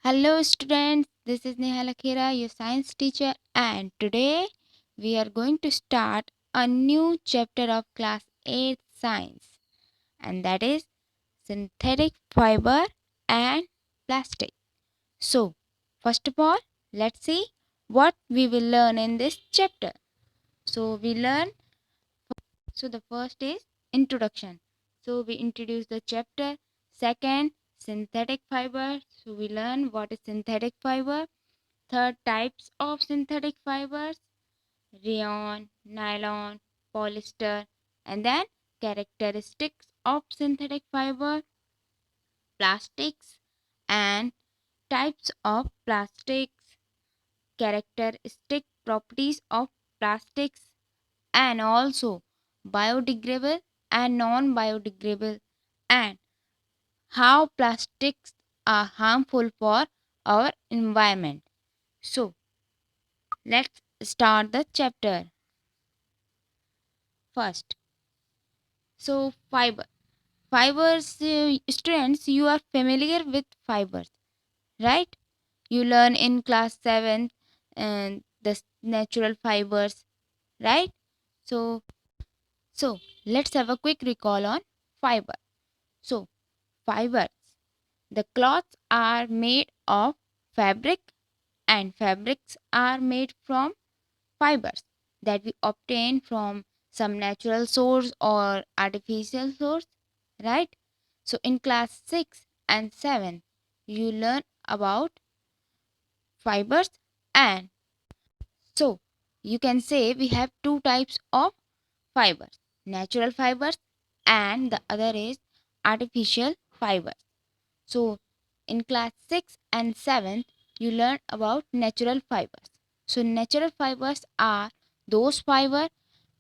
Hello, students. This is Neha Lakhera, your science teacher, and today we are going to start a new chapter of class 8 science, and that is synthetic fiber and plastic. So, first of all, let's see what we will learn in this chapter. So, the first is introduction. So, we introduce the chapter. Second, synthetic fiber. So, we learn what is synthetic fiber. Third, types of synthetic fibers: rayon, nylon, polyester, and then characteristics of synthetic fiber, plastics, and types of plastics, characteristic properties of plastics, and also biodegradable and non biodegradable, and how plastics are harmful for our environment. So, let's start the chapter. First, so fibers, students, you are familiar with fibers, right? You learn in class 7 and the natural fibers, right? So so let's have a quick recall on fiber. So, fibers, the cloths are made of fabric, and fabrics are made from fibers that we obtain from some natural source or artificial source, right? So in class 6 and 7 you learn about fibers, and so you can say we have two types of fibers: natural fibers, and the other is artificial fibers. So in class 6 and 7 you learn about natural fibers. So natural fibers are those fibers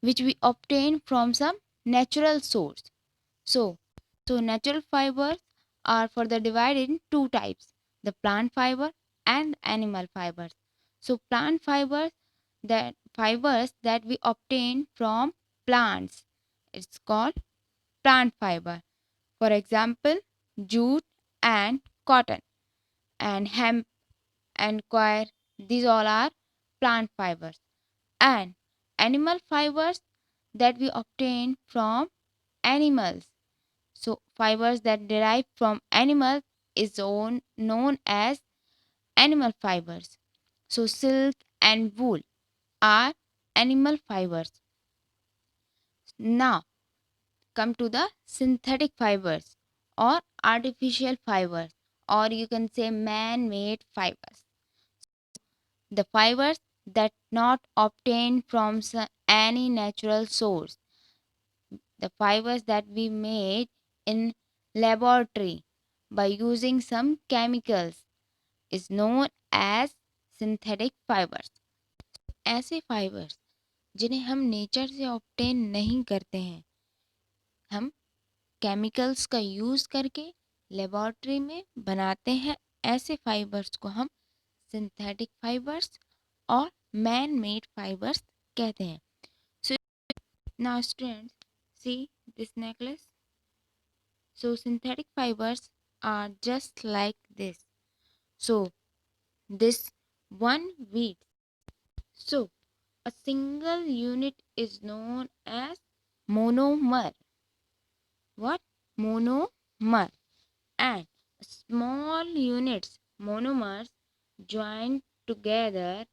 which we obtain from some natural source. So, so natural fibers are further divided in two types: the plant fiber and animal fibers. So plant fibers that we obtain from plants, it's called plant fiber. For example, jute and cotton and hemp and coir, these all are plant fibers. And animal fibers that we obtain from animals. So fibers that derive from animals is known as animal fibers. So silk and wool are animal fibers. Now come to the synthetic fibers or artificial fibers, or you can say man-made fibers. The fibers that not obtained from any natural source, the fibers that we made in laboratory by using some chemicals, is known as synthetic fibers. ऐसे fibres जिन्हें हम nature से obtain नहीं करते हैं, हम chemicals का use करके लेबॉर्ट्री में बनाते हैं, ऐसे फाइबर्स को हम सिंथेटिक फाइबर्स और मैन मेड फाइबर्स कहते हैं. So now students, see this necklace. So synthetic fibers are just like this. So this one weed. So a single unit is known as monomer. What? Monomer. And small units, monomers, join together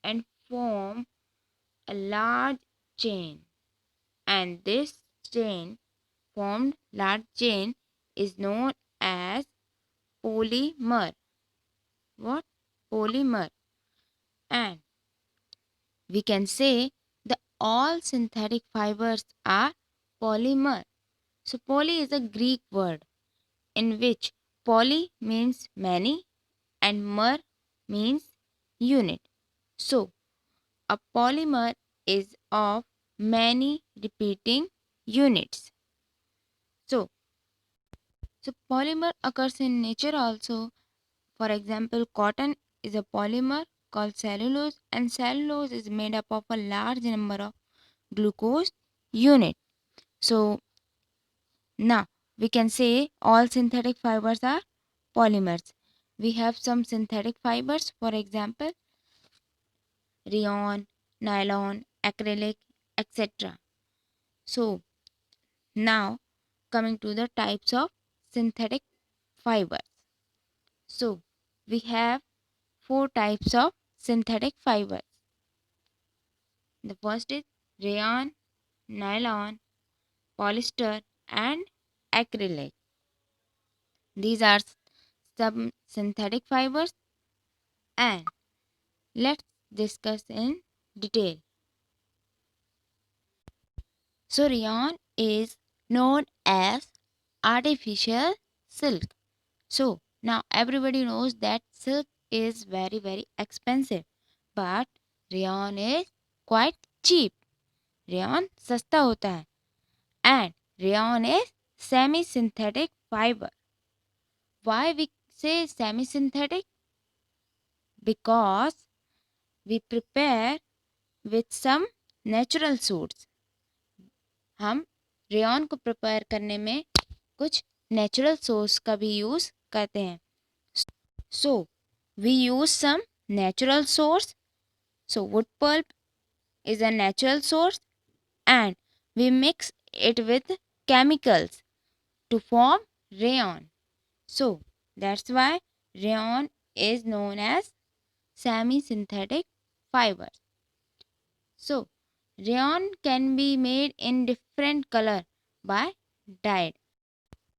and form a large chain. And this chain, formed large chain, is known as polymer. What? Polymer. And we can say that all synthetic fibers are polymer. So poly is a Greek word in which poly means many and mer means unit. So a polymer is of many repeating units. So, so polymer occurs in nature also. For example, cotton is a polymer called cellulose, and cellulose is made up of a large number of glucose unit. So now we can say all synthetic fibers are polymers. we have some synthetic fibers, for example, rayon, nylon, acrylic, etc. So, now coming to the types of synthetic fibers. So, we have four types of synthetic fibers. The first is rayon, nylon, polyester, and acrylic. These are some synthetic fibers, and let's discuss in detail. So, rayon is known as artificial silk. So, now everybody knows that silk is very expensive, but rayon is quite cheap. Rayon सस्ता होता है, and rayon is semi-synthetic fiber. Why we say semi-synthetic? Because we prepare with some natural source. हम rayon को prepare करने में कुछ natural source का भी यूज करते हैं. So we use some natural source. So wood pulp is a natural source, and we mix it with chemicals to form rayon. So that's why rayon is known as semi-synthetic fiber. So rayon can be made in different color by dyed.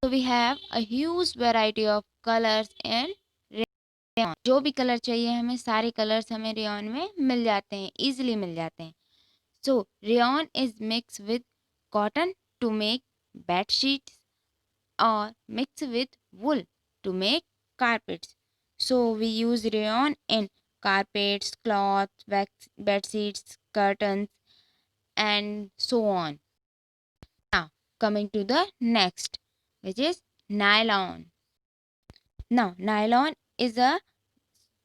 So we have a huge variety of colors in rayon. जो भी colour चाहिए हमें, सारे colours हमें rayon में मिल जाते हैं, easily मिल जाते हैं. So rayon is mixed with cotton to make bed sheets or mixed with wool to make carpets. So we use rayon in carpets, cloths, bed sheets, curtains, and so on. Now coming to the next, which is nylon. Now nylon is a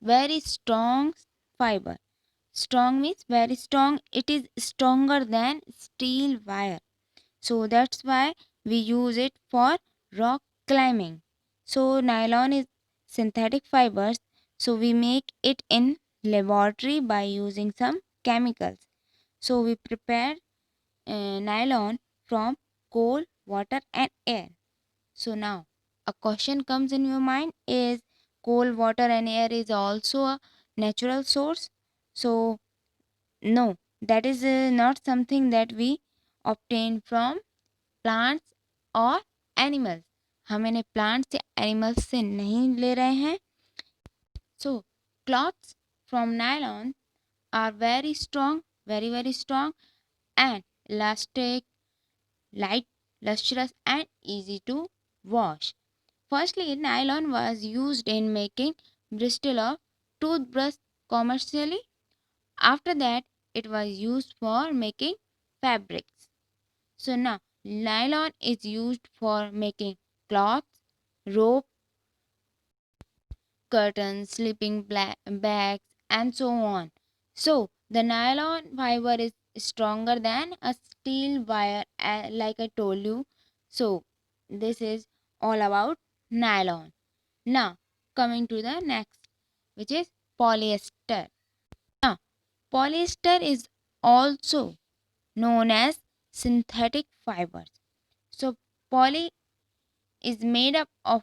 very strong fiber. Strong means very strong. It is stronger than steel wire. So that's why we use it for rock climbing. So nylon is synthetic fibers. So we make it in laboratory by using some chemicals. So we prepare nylon from coal, water, and air. So now a question comes in your mind, is coal, water, and air is also a natural source? So no, that is not something that we obtain from plants or animals. हम इन्हें plants या animals से नहीं ले रहे हैं. So cloths from nylon are very strong, very strong, and elastic, light, lustrous, and easy to wash. Firstly, nylon was used in making bristle of toothbrush commercially. After that, it was used for making fabrics. So now, nylon is used for making cloths, rope, curtains, sleeping bags, and so on. So the nylon fiber is stronger than a steel wire, like I told you. So this is all about nylon. Now coming to the next, which is polyester. Now polyester is also known as synthetic fibers. So poly is made up of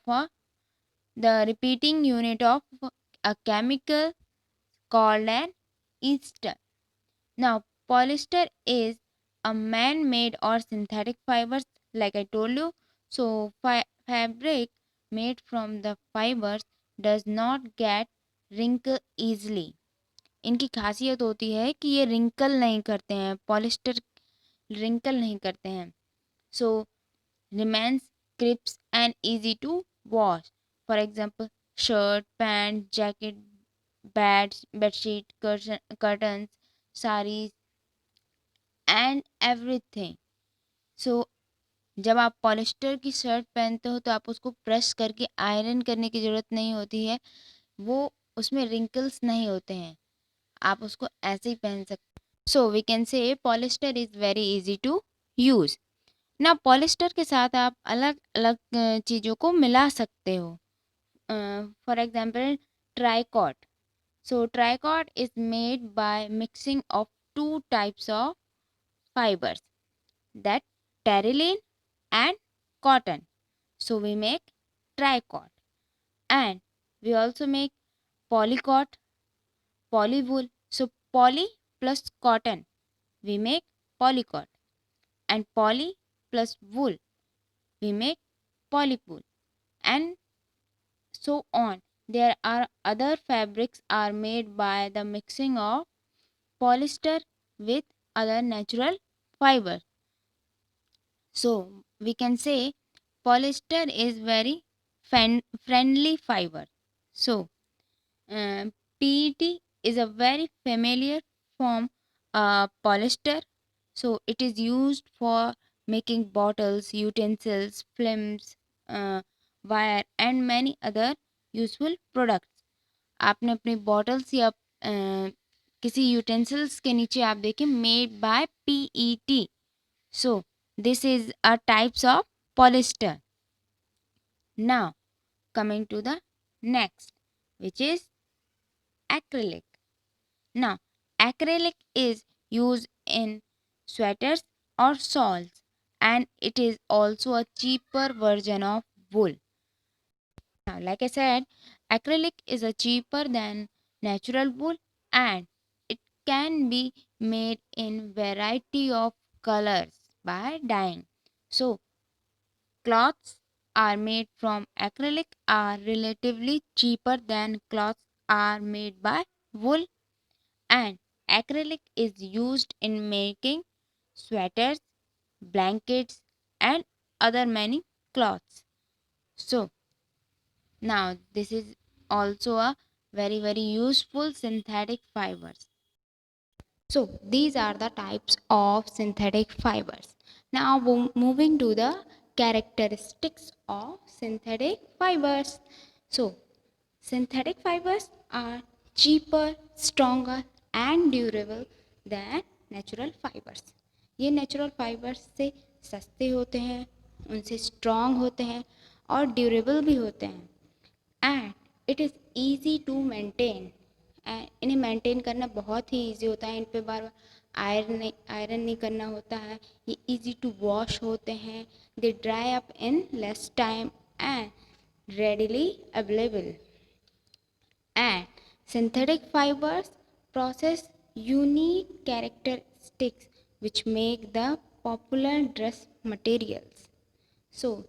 the repeating unit of a chemical called an ester. Now polyester is a man-made or synthetic fibers, like I told you. So fabric made from the fibers does not get wrinkle easily. इनकी खासियत होती है कि ये wrinkle नहीं करते हैं, polyester wrinkle नहीं करते हैं. So remains crisp and easy to wash. For example, shirt, pant, jacket, bedsheet, curtains, sarees, and everything. So जब आप पॉलिस्टर की शर्ट पहनते हो तो आप उसको प्रेस करके आयरन करने की ज़रूरत नहीं होती है, वो उसमें रिंकल्स नहीं होते हैं, आप उसको ऐसे ही पहन सकते. So we can say polyester is very easy to use. ना पॉलिस्टर के साथ आप अलग अलग चीज़ों को मिला सकते हो. for example, tricot. So tricot is made by mixing of two types of fibers, that terylene and cotton. So we make tricot. And we also make polycot, polywool. So poly plus cotton, we make polycot, and poly plus wool, we make polywool, and so on. There are other fabrics are made by the mixing of polyester with other natural fiber. So we can say polyester is very friendly fiber. So PET is a very familiar from polyester. So it is used for making bottles, utensils, films, uh, wire and many other useful products. आपने अपनी bottles या किसी utensils के नीचे आप देखें made by PET. So this is a types of polyester. Now coming to the next, which is acrylic. Now acrylic is used in sweaters or shawls, and it is also a cheaper version of wool. Now, like I said, acrylic is a cheaper than natural wool, and it can be made in variety of colors by dyeing. So cloths are made from acrylic are relatively cheaper than cloths are made by wool, and acrylic is used in making sweaters, blankets and other many cloths. So now this is also a very useful synthetic fibers. So these are the types of synthetic fibers. Now moving to the characteristics of synthetic fibers. So synthetic fibers are cheaper, stronger and durable than natural fibers. ये natural fibres से सस्ते होते हैं, उनसे strong होते हैं और durable भी होते हैं. And it is easy to maintain. इन्हें मेंटेन करना बहुत ही ईजी होता है. इन पे बार बार आयरन नहीं करना होता है. ये ईजी टू वॉश होते हैं. They dry up in less time and readily available. And synthetic fibers possess unique characteristics which make the popular dress materials. So,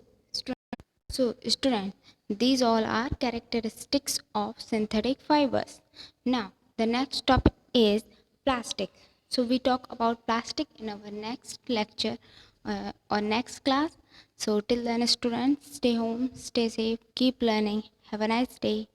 students, these all are characteristics of synthetic fibers. Now, the next topic is plastic. So, we talk about plastic in our next lecture or next class. So, till then, students, stay home, stay safe, keep learning. Have a nice day.